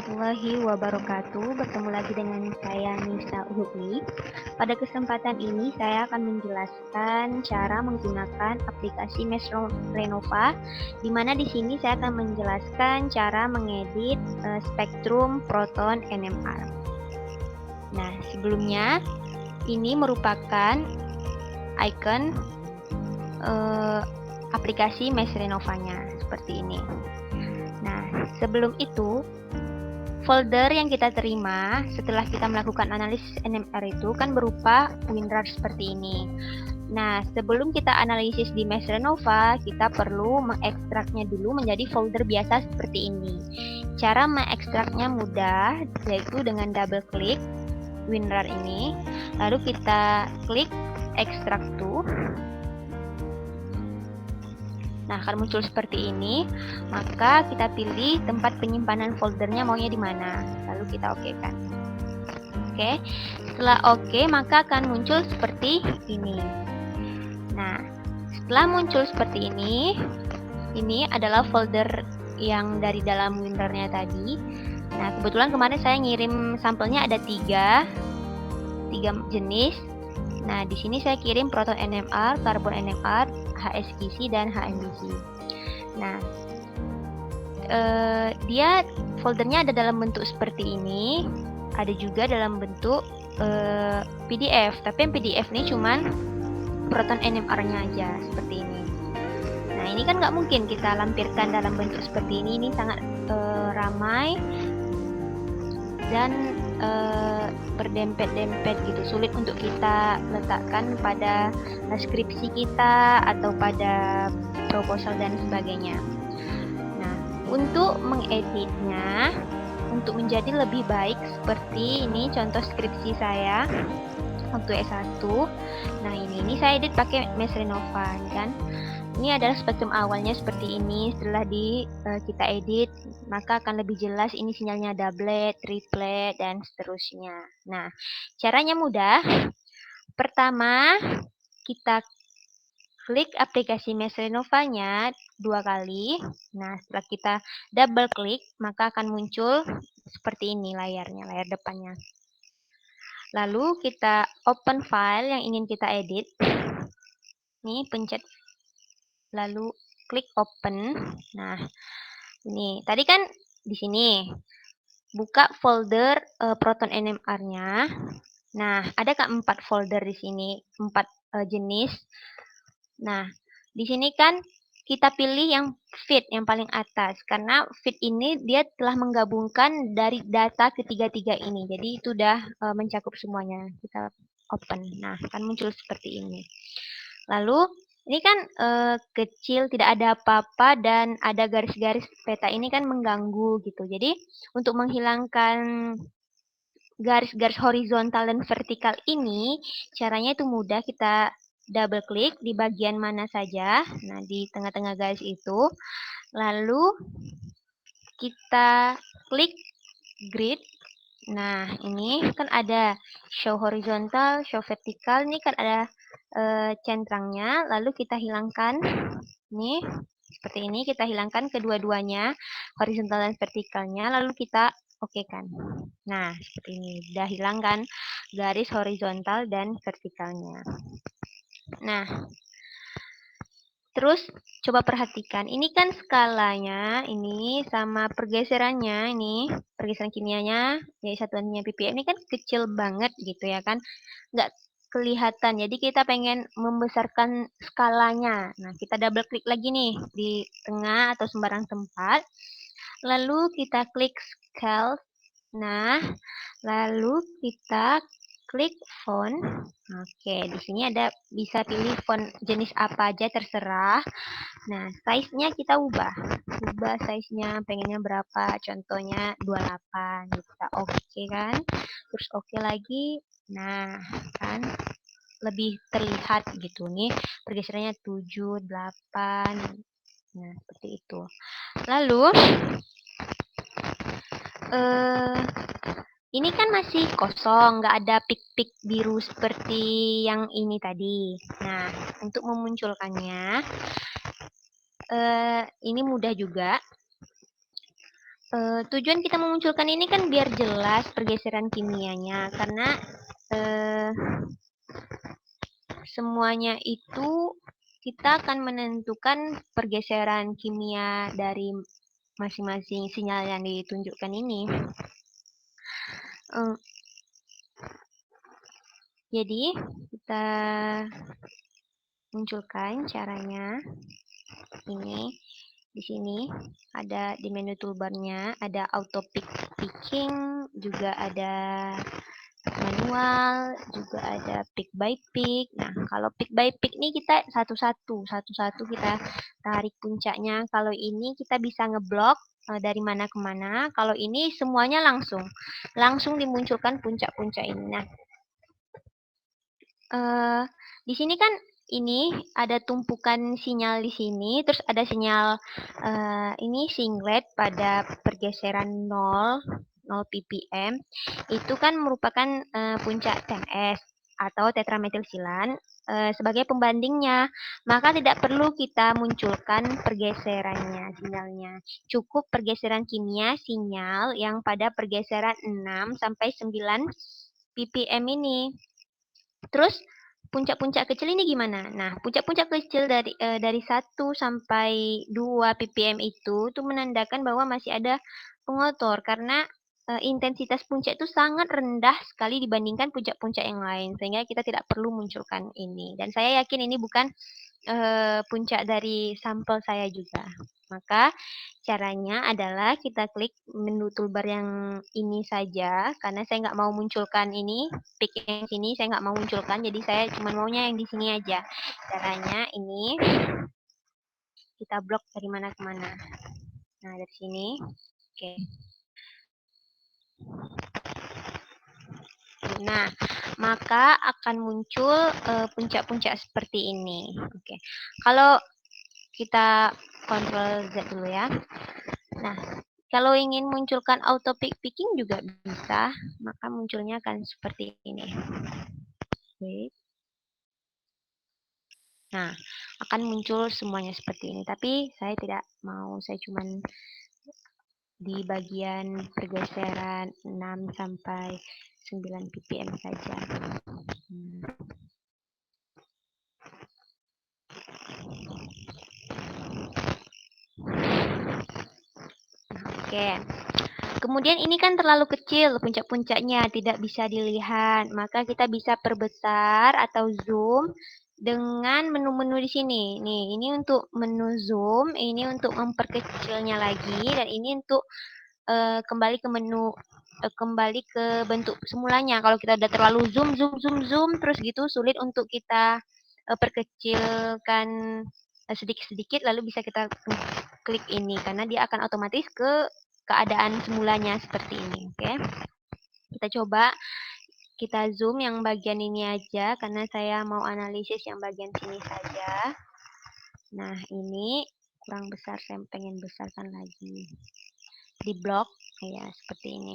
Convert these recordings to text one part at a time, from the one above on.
warahmatullahi wabarakatuh. Bertemu lagi dengan saya Nisa Uhukli. Pada kesempatan ini saya akan menjelaskan cara menggunakan aplikasi Mesh Renova, di mana di sini saya akan menjelaskan cara mengedit spektrum proton NMR. Nah, sebelumnya ini merupakan icon aplikasi Mesh Renovanya seperti ini. Nah, sebelum itu, folder yang kita terima setelah kita melakukan analisis NMR itu kan berupa WinRAR seperti ini. Nah, sebelum kita analisis di Mesh Renova, kita perlu mengekstraknya dulu menjadi folder biasa seperti ini. Cara mengekstraknya mudah, yaitu dengan double klik WinRAR ini, lalu kita klik Extract to. Nah, akan muncul seperti ini. Maka kita pilih tempat penyimpanan foldernya maunya di mana. Lalu kita oke-kan. Oke. Setelah oke, maka akan muncul seperti ini. Nah, setelah muncul seperti ini adalah folder yang dari dalam WinRAR-nya tadi. Nah, kebetulan kemarin saya ngirim sampelnya ada 3 jenis. Nah, di sini saya kirim proton NMR, karbon NMR, HSQC, dan HMBC. Nah, dia foldernya ada dalam bentuk seperti ini, ada juga dalam bentuk PDF. Tapi yang PDF ini cuman proton NMR-nya aja, seperti ini. Nah, ini kan nggak mungkin kita lampirkan dalam bentuk seperti ini sangat ramai dan berdempet-dempet gitu, sulit untuk kita letakkan pada skripsi kita atau pada proposal dan sebagainya. Nah, untuk mengeditnya, untuk menjadi lebih baik seperti ini contoh skripsi saya waktu S1. Nah, ini saya edit pakai Mesh Renova kan. Ini adalah spektrum awalnya seperti ini. Setelah kita edit, maka akan lebih jelas ini sinyalnya doublet, triplet, dan seterusnya. Nah, caranya mudah. Pertama, kita klik aplikasi Mesh Renovanya 2 kali. Nah, setelah kita double klik, maka akan muncul seperti ini layarnya, layar depannya. Lalu kita open file yang ingin kita edit. Ini pencet lalu klik open. Nah, ini tadi kan di sini buka folder proton NMR-nya. Nah, ada 4 folder di sini, 4 jenis. Nah, di sini kan kita pilih yang fit yang paling atas karena fit ini dia telah menggabungkan dari data ketiga-tiga ini. Jadi itu sudah mencakup semuanya. Kita open. Nah, akan muncul seperti ini. Lalu ini kan kecil, tidak ada apa-apa, dan ada garis-garis peta ini kan mengganggu gitu. Jadi untuk menghilangkan garis-garis horizontal dan vertikal ini, caranya itu mudah. Kita double klik di bagian mana saja. Nah, di tengah-tengah garis itu. Lalu kita klik grid. Nah, ini kan ada show horizontal, show vertikal. Ini kan ada centrangnya. Lalu kita hilangkan. Ini seperti ini. Kita hilangkan kedua-duanya, horizontal dan vertikalnya. Lalu kita oke-kan. Nah, seperti ini. Sudah hilangkan garis horizontal dan vertikalnya. Nah, terus coba perhatikan, ini kan skalanya ini sama pergeserannya, ini pergeseran kimianya, jadi satuannya ppm ini kan kecil banget gitu ya kan, nggak kelihatan. Jadi kita pengen membesarkan skalanya. Nah, kita double klik lagi nih di tengah atau sembarang tempat, lalu kita klik scale. Nah, lalu kita klik font. Oke, di sini ada bisa pilih font jenis apa aja terserah. Nah, size-nya kita ubah size-nya, pengennya berapa, contohnya 28. Kita oke kan, terus oke lagi. Nah, kan lebih terlihat gitu nih, pergeserannya 7, 8. Nah, seperti itu. Lalu ini kan masih kosong, nggak ada pik-pik biru seperti yang ini tadi. Nah, untuk memunculkannya, ini mudah juga. tujuan kita memunculkan ini kan biar jelas pergeseran kimianya, karena semuanya itu kita akan menentukan pergeseran kimia dari masing-masing sinyal yang ditunjukkan ini. Jadi kita munculkan caranya. Ini di sini ada di menu toolbarnya ada auto picking, juga ada manual, juga ada pick by pick. Nah, kalau pick by pick ini kita satu-satu kita tarik puncaknya. Kalau ini kita bisa ngeblok dari mana ke mana. Kalau ini semuanya langsung dimunculkan puncak-puncak ini. Nah, di sini kan ini ada tumpukan sinyal di sini, terus ada sinyal ini singlet pada pergeseran 0 ppm. Itu kan merupakan puncak 10S atau tetrametilsilan sebagai pembandingnya. Maka tidak perlu kita munculkan pergeserannya, sinyalnya. Cukup pergeseran kimia sinyal yang pada pergeseran 6 sampai 9 ppm ini. Terus puncak-puncak kecil ini gimana? Nah, puncak-puncak kecil dari 1 sampai 2 ppm itu menandakan bahwa masih ada pengotor karena intensitas puncak itu sangat rendah sekali dibandingkan puncak-puncak yang lain, sehingga kita tidak perlu munculkan ini. Dan saya yakin ini bukan puncak dari sampel saya juga. Maka caranya adalah kita klik menu toolbar yang ini saja, karena saya nggak mau munculkan ini, pick yang sini saya nggak mau munculkan, jadi saya cuma maunya yang di sini aja. Caranya ini kita blok dari mana ke mana. Nah, dari sini. Oke. Nah, maka akan muncul puncak-puncak seperti ini. Oke. Kalau kita Ctrl Z dulu ya. Nah, kalau ingin munculkan auto picking juga bisa, maka munculnya akan seperti ini. Nah, akan muncul semuanya seperti ini. Tapi saya tidak mau, saya cuman di bagian pergeseran 6 sampai 9 ppm saja. Oke. Kemudian ini kan terlalu kecil puncak-puncaknya, tidak bisa dilihat. Maka kita bisa perbesar atau zoom dengan menu-menu di sini. Nih, ini untuk menu zoom, ini untuk memperkecilnya lagi, dan ini untuk kembali ke menu kembali ke bentuk semulanya. Kalau kita udah terlalu zoom terus gitu sulit untuk kita perkecilkan sedikit-sedikit, lalu bisa kita klik ini karena dia akan otomatis ke keadaan semulanya seperti ini. Oke. Kita coba kita zoom yang bagian ini aja karena saya mau analisis yang bagian sini saja. Nah, ini kurang besar, saya pengen besarkan lagi. Di blok ya seperti ini.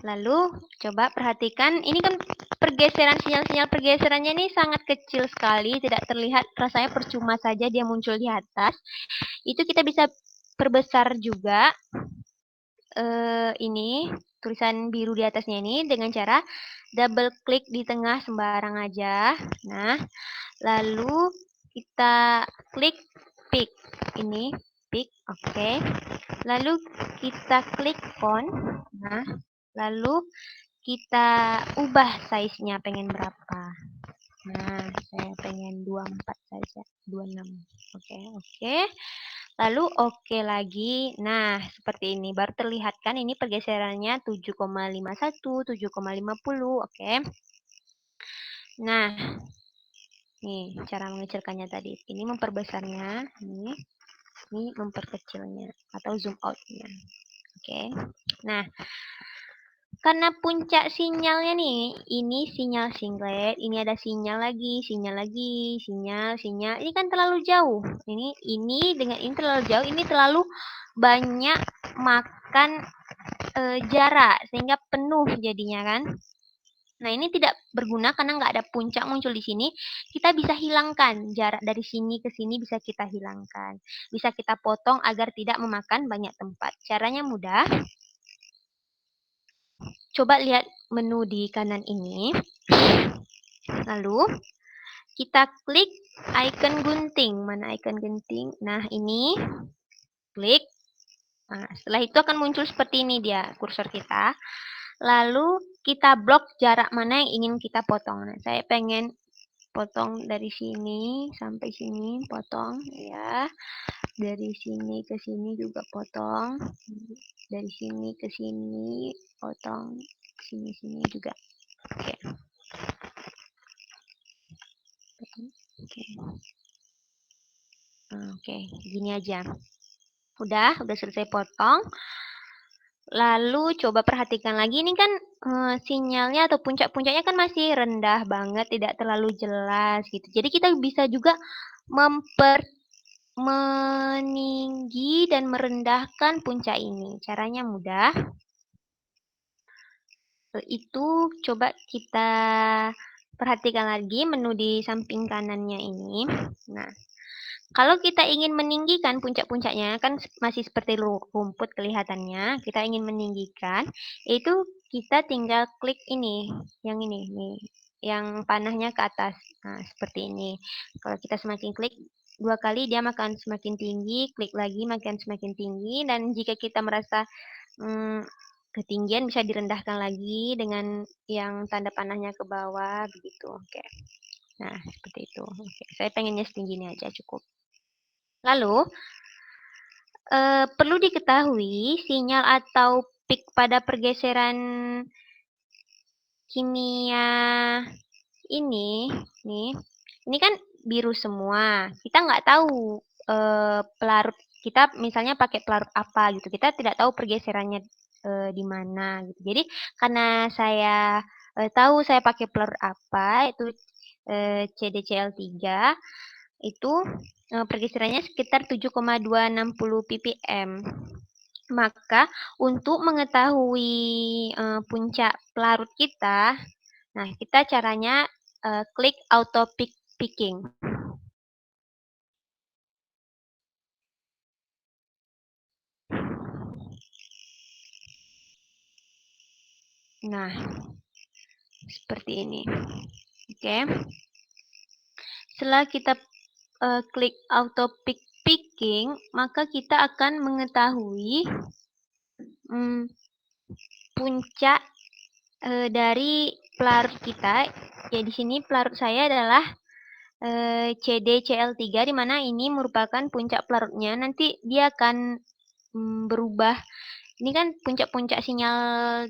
Lalu coba perhatikan, ini kan pergeseran sinyal-sinyal pergeserannya ini sangat kecil sekali, tidak terlihat, rasanya percuma saja dia muncul di atas. Itu kita bisa perbesar juga ini tulisan biru di atasnya ini dengan cara double klik di tengah sembarang aja. Nah, lalu kita klik pick ini, pick, oke. Lalu kita klik font. Nah, lalu kita ubah size-nya pengen berapa. Nah, saya pengen 24 saja, 26. Oke. Lalu oke lagi. Nah, seperti ini. Baru terlihat kan ini pergeserannya 7,51, 7,50, oke. Nah, nih cara mengecilkannya tadi. Ini memperbesarnya, ini memperkecilnya atau zoom out-nya. Oke. Nah, karena puncak sinyalnya nih, ini sinyal singlet, ini ada sinyal lagi, sinyal. Ini kan terlalu jauh. Ini dengan ini terlalu jauh, ini terlalu banyak makan jarak sehingga penuh jadinya kan. Nah, ini tidak berguna karena nggak ada puncak muncul di sini. Kita bisa hilangkan jarak dari sini ke sini, bisa kita hilangkan. Bisa kita potong agar tidak memakan banyak tempat. Caranya mudah. Coba lihat menu di kanan ini. Lalu kita klik icon gunting. Mana icon gunting? Nah, ini klik. Nah, setelah itu akan muncul seperti ini dia kursor kita. Lalu kita blok jarak mana yang ingin kita potong. Nah, saya pengen potong dari sini sampai sini, potong ya. Dari sini ke sini juga potong. Dari sini ke sini potong. Sini juga. Oke. Oke. Oke, gini aja. Udah selesai potong. Lalu coba perhatikan lagi, ini kan sinyalnya atau puncak-puncaknya kan masih rendah banget, tidak terlalu jelas gitu. Jadi kita bisa juga meninggi dan merendahkan puncak ini. Caranya mudah. Itu coba kita perhatikan lagi menu di samping kanannya ini. Nah, kalau kita ingin meninggikan puncak-puncaknya, kan masih seperti rumput kelihatannya, kita ingin meninggikan, itu kita tinggal klik ini, yang ini nih, yang panahnya ke atas. Nah, seperti ini. Kalau kita semakin klik 2 kali, dia akan semakin tinggi, klik lagi makin semakin tinggi, dan jika kita merasa ketinggian bisa direndahkan lagi dengan yang tanda panahnya ke bawah, begitu. Oke. Nah, seperti itu. Oke, saya pengennya setinggi ini aja, cukup. Lalu, perlu diketahui sinyal atau peak pada pergeseran kimia ini, ini kan biru semua. Kita nggak tahu pelarut kita misalnya pakai pelarut apa gitu. Kita tidak tahu pergeserannya di mana gitu. Jadi karena saya tahu saya pakai pelarut apa itu CDCl3 itu pergeserannya sekitar 7,260 ppm. Maka untuk mengetahui puncak pelarut kita, nah kita caranya klik auto picking. Nah, seperti ini. Oke. Setelah kita klik auto picking, maka kita akan mengetahui puncak dari pelarut kita. Ya di sini pelarut saya adalah CDCl3 di mana ini merupakan puncak pelarutnya. Nanti dia akan berubah. Ini kan puncak-puncak sinyal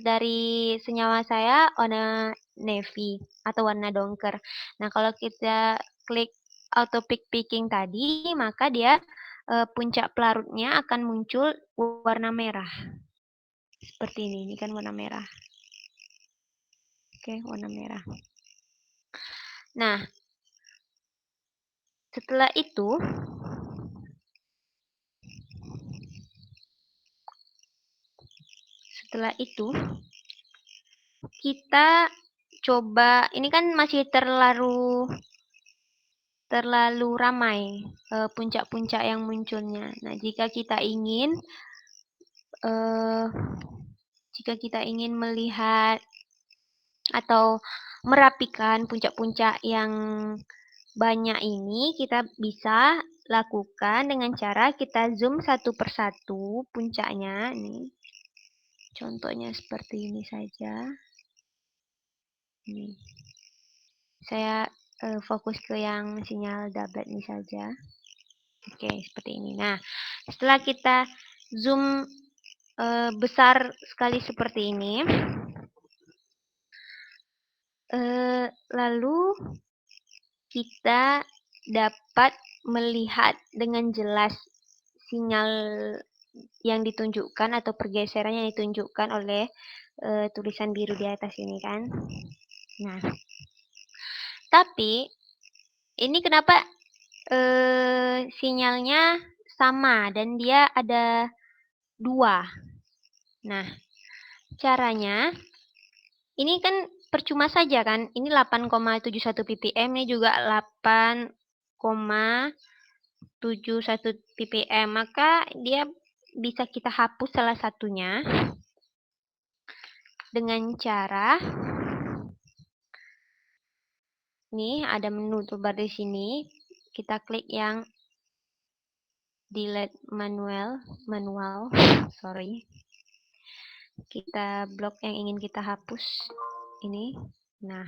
dari senyawa saya warna navy atau warna dongker. Nah, kalau kita klik auto picking tadi, maka dia puncak pelarutnya akan muncul warna merah. Seperti ini kan warna merah. Oke, warna merah. Nah, setelah itu kita coba, ini kan masih terlalu ramai puncak-puncak yang munculnya. Nah, jika kita ingin melihat atau merapikan puncak-puncak yang banyak ini, kita bisa lakukan dengan cara kita zoom satu persatu puncaknya. Nih, contohnya seperti ini saja. Nih, saya fokus ke yang sinyal doublet ini saja. Oke, seperti ini. Nah, setelah kita zoom besar sekali seperti ini, lalu kita dapat melihat dengan jelas sinyal yang ditunjukkan atau pergeseran yang ditunjukkan oleh tulisan biru di atas ini kan. Nah, tapi ini kenapa sinyalnya sama dan dia ada 2. Nah, caranya ini kan percuma saja kan. Ini 8,71 ppm, ini juga 8,71 ppm. Maka dia bisa kita hapus salah satunya dengan cara nih, ada menu toolbar di sini. Kita klik yang delete manual, sorry. Kita blok yang ingin kita hapus ini. Nah,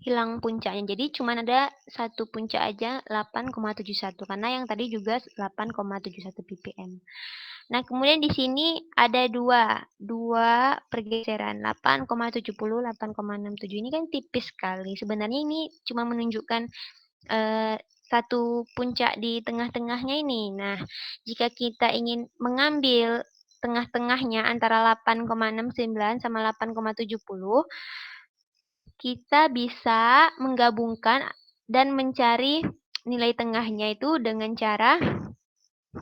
hilang puncaknya. Jadi cuma ada satu puncak aja 8,71 karena yang tadi juga 8,71 ppm. Nah, kemudian di sini ada dua pergeseran 8,70, 8,67. Ini kan tipis sekali. Sebenarnya ini cuma menunjukkan satu puncak di tengah-tengahnya ini. Nah, jika kita ingin mengambil tengah-tengahnya antara 8,69 sama 8,70, kita bisa menggabungkan dan mencari nilai tengahnya itu dengan cara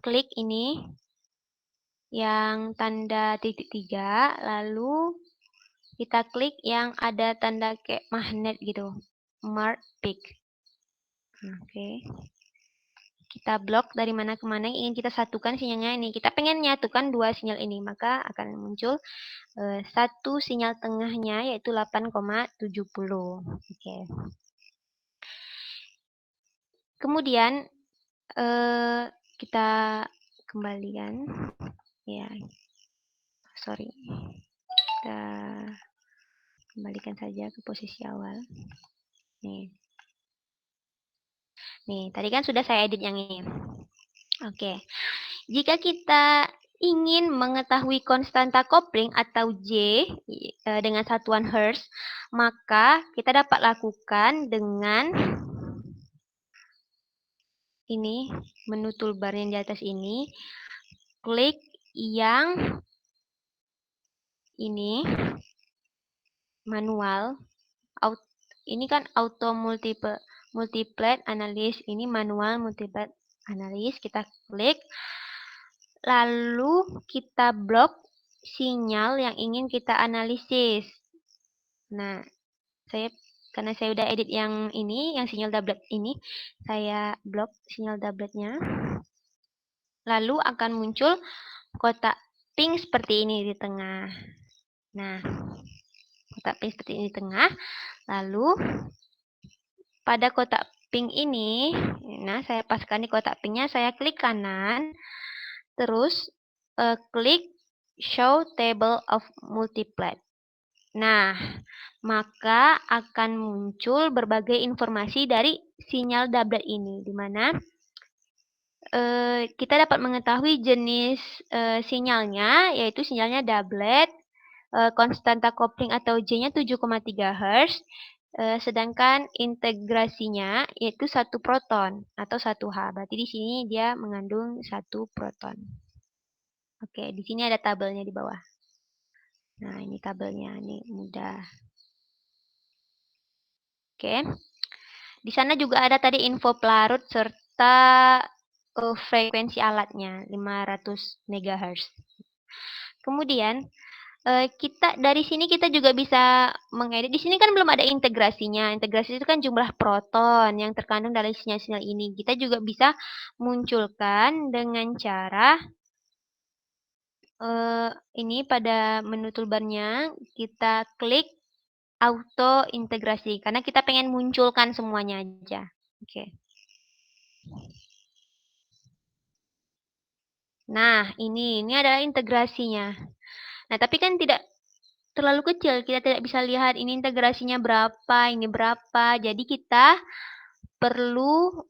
klik ini yang tanda titik 3, lalu kita klik yang ada tanda kayak magnet gitu, mark peak. Oke. Kita blok dari mana ke mana yang ingin kita satukan sinyalnya ini. Kita pengen nyatukan dua sinyal ini, maka akan muncul satu sinyal tengahnya yaitu 8,70. Oke. Kemudian kita kembalikan, ya, sorry, kita kembalikan saja ke posisi awal. Nih, tadi kan sudah saya edit yang ini. Oke, jika kita ingin mengetahui konstanta kopling atau J dengan satuan Hertz, maka kita dapat lakukan dengan ini, menu toolbar yang di atas ini, klik yang ini, manual, ini kan auto multiplet analysis, ini manual multiplet analysis, kita klik, lalu kita blok sinyal yang ingin kita analisis. Nah, karena saya udah edit yang ini, yang sinyal doublet ini, saya blok sinyal doubletnya. Lalu akan muncul kotak pink seperti ini di tengah. Nah, kotak pink seperti ini di tengah. Lalu pada kotak pink ini, nah saya paskan di kotak pinknya, saya klik kanan, terus klik show table of multiplet. Nah, maka akan muncul berbagai informasi dari sinyal doublet ini, di mana kita dapat mengetahui jenis sinyalnya, yaitu sinyalnya doublet, konstanta kopling atau J-nya 7,3 Hz, sedangkan integrasinya yaitu 1 proton atau 1H. Berarti di sini dia mengandung 1 proton. Oke, di sini ada tabelnya di bawah. Nah, ini tabelnya, ini mudah. Oke. Di sana juga ada tadi info pelarut serta frekuensi alatnya 500 MHz. Kemudian kita dari sini kita juga bisa mengedit. Di sini kan belum ada integrasinya. Integrasi itu kan jumlah proton yang terkandung dari sinyal-sinyal ini. Kita juga bisa munculkan dengan cara ini pada menu toolbarnya kita klik auto integrasi karena kita pengen munculkan semuanya aja. Oke. Nah, ini adalah integrasinya. Nah, tapi kan tidak terlalu kecil, kita tidak bisa lihat ini integrasinya berapa, ini berapa. Jadi kita perlu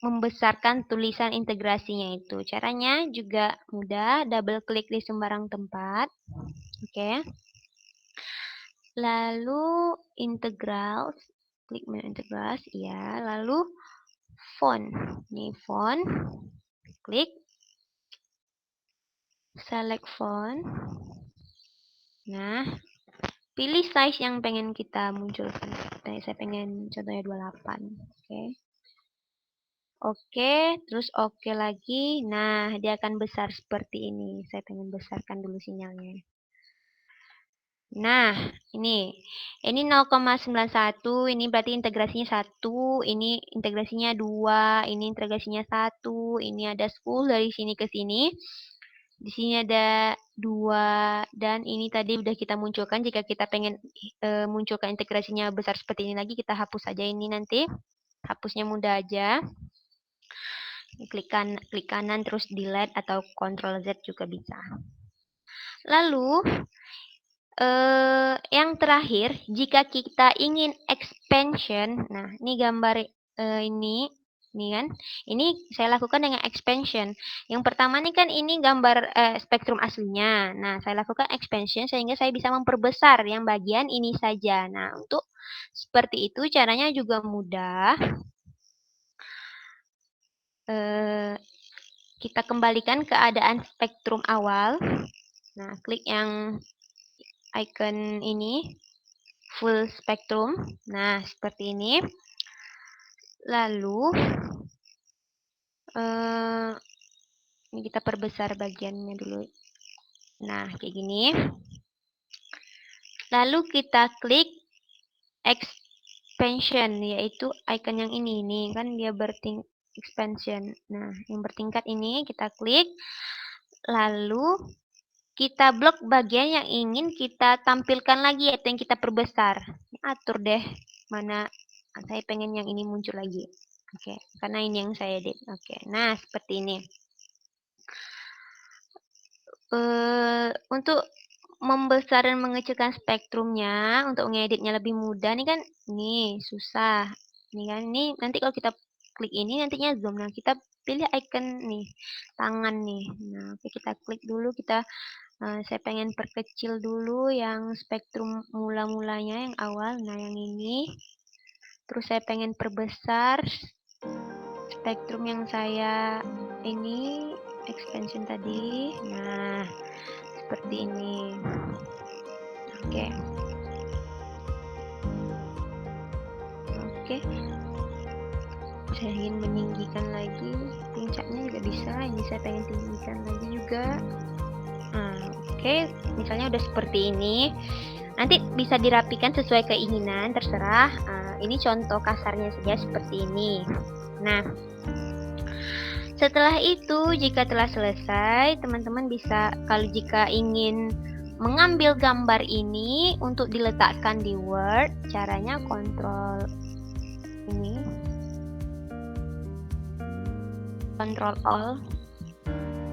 membesarkan tulisan integrasinya itu. Caranya juga mudah, double klik di sembarang tempat. Oke. Lalu integral, klik menu integral, ya. Lalu font. Ini font. Klik. Select font. Nah, pilih size yang pengen kita munculkan. Saya pengen contohnya 28. Oke. Oke, terus oke lagi. Nah, dia akan besar seperti ini. Saya pengen besarkan dulu sinyalnya. Nah, ini 0,91, ini berarti integrasinya 1, ini integrasinya 2, ini integrasinya 1, ini ada 10 dari sini ke sini. Di sini ada 2, dan ini tadi udah kita munculkan. Jika kita pengen munculkan integrasinya besar seperti ini lagi, kita hapus saja ini nanti. Hapusnya mudah aja. Klik kanan terus delete atau Ctrl Z juga bisa. Lalu yang terakhir, jika kita ingin expansion, nah ini gambar ini kan, ini saya lakukan dengan expansion. Yang pertama nih kan ini gambar spektrum aslinya. Nah, saya lakukan expansion sehingga saya bisa memperbesar yang bagian ini saja. Nah, untuk seperti itu caranya juga mudah. Kita kembalikan keadaan spektrum awal. Nah, klik yang icon ini, full spektrum. Nah, seperti ini. Lalu, ini kita perbesar bagiannya dulu. Nah, kayak gini. Lalu kita klik expansion, yaitu icon yang ini. Nih, kan dia expansion. Nah, yang bertingkat ini kita klik. Lalu, kita blok bagian yang ingin kita tampilkan lagi, yaitu yang kita perbesar. Atur deh, mana saya pengen yang ini muncul lagi. Oke, karena ini yang saya edit. Oke, nah seperti ini. Untuk membesar dan mengecilkan spektrumnya, untuk mengeditnya lebih mudah, nih kan, nih susah. Nih kan, ini nanti kalau kita klik ini nantinya zoom. Nah, kita pilih icon nih, tangan nih. Nah, oke, kita klik dulu, saya pengen perkecil dulu yang spektrum mula-mulanya yang awal. Nah, yang ini. Terus saya pengen perbesar spektrum yang saya ini expansion tadi. Nah, seperti ini. Oke. Oke. Saya ingin meninggikan lagi puncaknya juga bisa. Ini saya pengen tinggikan lagi juga. Nah, oke. Misalnya udah seperti ini. Nanti bisa dirapikan sesuai keinginan, terserah. Ini contoh kasarnya saja seperti ini. Nah, setelah itu, jika telah selesai, teman-teman bisa, kalau jika ingin mengambil gambar ini untuk diletakkan di Word, caranya Ctrl ini, Ctrl Alt,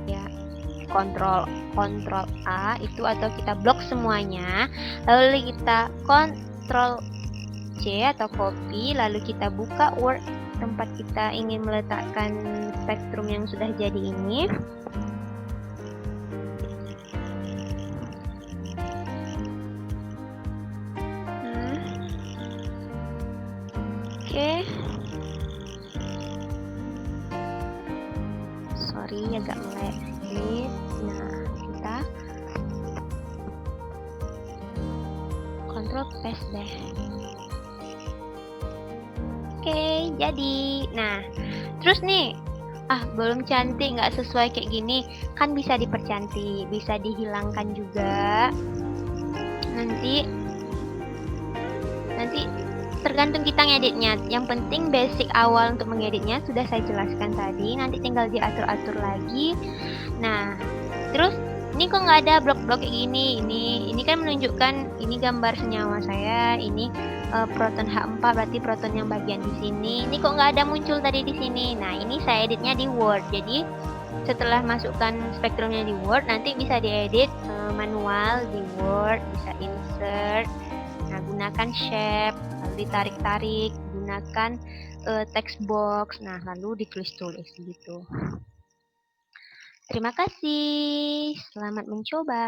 ya, Ctrl A itu, atau kita blok semuanya, lalu kita Ctrl C atau copy, lalu kita buka Word tempat kita ingin meletakkan spektrum yang sudah jadi ini. Oke. Sorry, agak melek sedikit. Nah, kita Ctrl paste deh. Oke, jadi. Nah, terus nih, belum cantik, nggak sesuai kayak gini, kan bisa dipercantik, bisa dihilangkan juga. Nanti tergantung kita ngeditnya. Yang penting basic awal untuk mengeditnya sudah saya jelaskan tadi. Nanti tinggal diatur-atur lagi. Nah, terus ini kok nggak ada blok-blok kayak gini. Ini kan menunjukkan ini gambar senyawa saya. Ini proton H4, berarti proton yang bagian di sini. Ini kok nggak ada muncul tadi di sini. Nah, ini saya editnya di Word. Jadi setelah masukkan spektrumnya di Word, nanti bisa diedit manual di Word, bisa insert. Nah, gunakan shape, lalu ditarik-tarik, gunakan text box. Nah, lalu ditulis-tulis gitu. Terima kasih. Selamat mencoba.